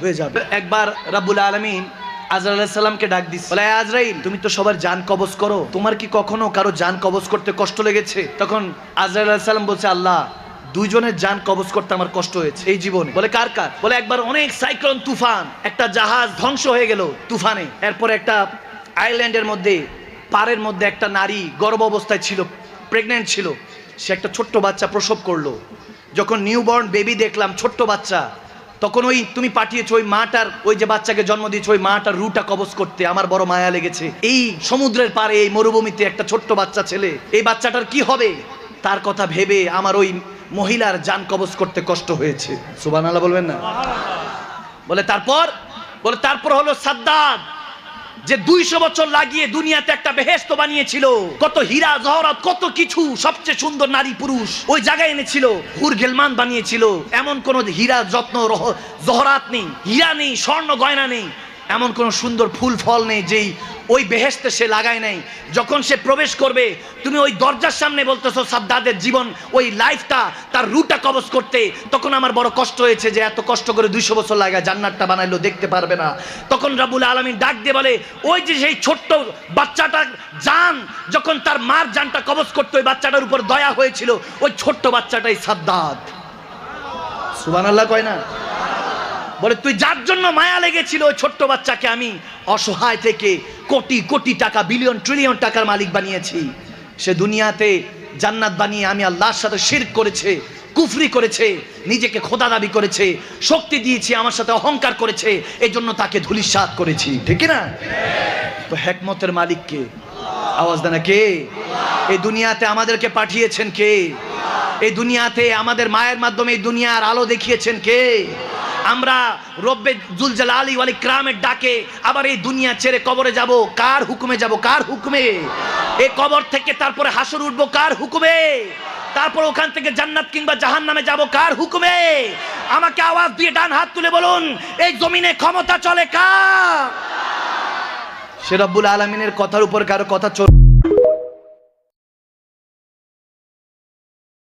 হয়ে যাবে। একবার রাব্বুল আলামিন আজরাইল আলাইহিস সালামকে ডাক দিছে, বলে আজরাইল তুমি তো সবার জান কবজ করো, তোমার কি কখনো কারো জান কবজ করতে কষ্ট লেগেছে? তখন আজরাইল আলাইহিস সালাম বলছে, আল্লাহ দুইজনের জান কবজ করতে আমার কষ্ট হয়েছে এই জীবনে। বলে কার কার? বলে একবার অনেক সাইক্লোন তুফান, একটা জাহাজ ধ্বংস হয়ে গেল তুফানে। এরপর একটা আইল্যান্ডের মধ্যে পাড়ের মধ্যে একটা নারী গর্ভ অবস্থায় ছিল, প্রেগনেন্ট ছিল। সে একটা ছোট্ট বাচ্চা প্রসব করলো। যখন নিউবর্ন বেবি দেখলাম, ছোট্ট বাচ্চা, তখন ওই তুমি পাঠিয়েছো ওই মাটার, ওই যে বাচ্চাকে জন্ম দিয়েছো ওই মাটার রুটা কবজ করতে আমার বড় মায়া লেগেছে। এই সমুদ্রের পাড়ে এই মরুভূমিতে একটা ছোট্ট বাচ্চা ছেলে, এই বাচ্চাটার কি হবে তার কথা ভেবে আমার ওই মহিলার জান কবজ করতে কষ্ট হয়েছে। সুবহানাল্লাহ বলবেন না? বলে তারপর হলো সাদ্দাদ, যে 200 বছর লাগিয়ে দুনিয়াতে একটা বেহেশত বানিয়েছিল, কত হীরা জহরত কত কিছু, সবচেয়ে সুন্দর নারী পুরুষ ওই জায়গায় এনেছিল, হুর গেলমান বানিয়েছিল। এমন কোন হীরা যত্ন জহরাত নেই, হীরা নেই, স্বর্ণ গয়না নেই, এমন কোন সুন্দর ফুল ফল নেই যেই ওই বেহেশতে সে লাগায় নাই। যখন সে প্রবেশ করবে, তুমি ওই দরজার সামনে বলতেছো সাদ্দাদের জীবন ওই লাইফটা তার রুটা কবজ করতে, তখন আমার বড় কষ্ট হয়েছে যে এত কষ্ট করে 200 বছর লাগায় জান্নাতটা বানাইলো, দেখতে পারবে না। তখন রাব্বুল আলামিন ডাক দিয়ে বলে, ওই যে সেই ছোট্ট বাচ্চাটার জান যখন তার মার জানটা কবজ করতে ওই বাচ্চাটার উপর দয়া হয়েছিল, ওই ছোট্ট বাচ্চাটাই সাদ্দাদ। সুবহানাল্লাহ কয় না? বলে তুই যার জন্য মায়া লেগেছিল ওই ছোট্ট বাচ্চাকে আমি অসহায় থেকে কোটি কোটি টাকা, বিলিয়ন ট্রিলিয়ন টাকার মালিক বানিয়েছি। সে দুনিয়াতে জান্নাত বানিয়ে আমি আল্লাহর সাথে শিরক করেছে, কুফরি করেছে, নিজেকে খোদা দাবি করেছে, শক্তি দিয়েছি আমার সাথে অহংকার করেছে, এই জন্য তাকে ধূলিসাৎ করেছি। ঠিক না? তো হিকমতের মালিক কে? আওয়াজ দেন কে? এই দুনিয়াতে আমাদেরকে পাঠিয়েছেন কে? এই দুনিয়াতে আমাদের মায়ের মাধ্যমে এই দুনিয়ার আলো দেখিয়েছেন কে? আমরা রব্বে জুল জালালি ওয়াল ইকরামের ডাকে আবার এই দুনিয়া ছেড়ে কবরে যাব, কার হুকুমে যাব? কার হুকুমে? এই কবর থেকে তারপরে হাসর উঠবো কার হুকুমে? তারপর ওখান থেকে জান্নাত কিংবা জাহান্নামে যাব কার হুকুমে? আমাকে আওয়াজ দিয়ে ডান হাত তুলে বলুন, এই জমিনে ক্ষমতা চলে কার? সে রব্বুল আলামিনের কথার উপর কারো কথা চলে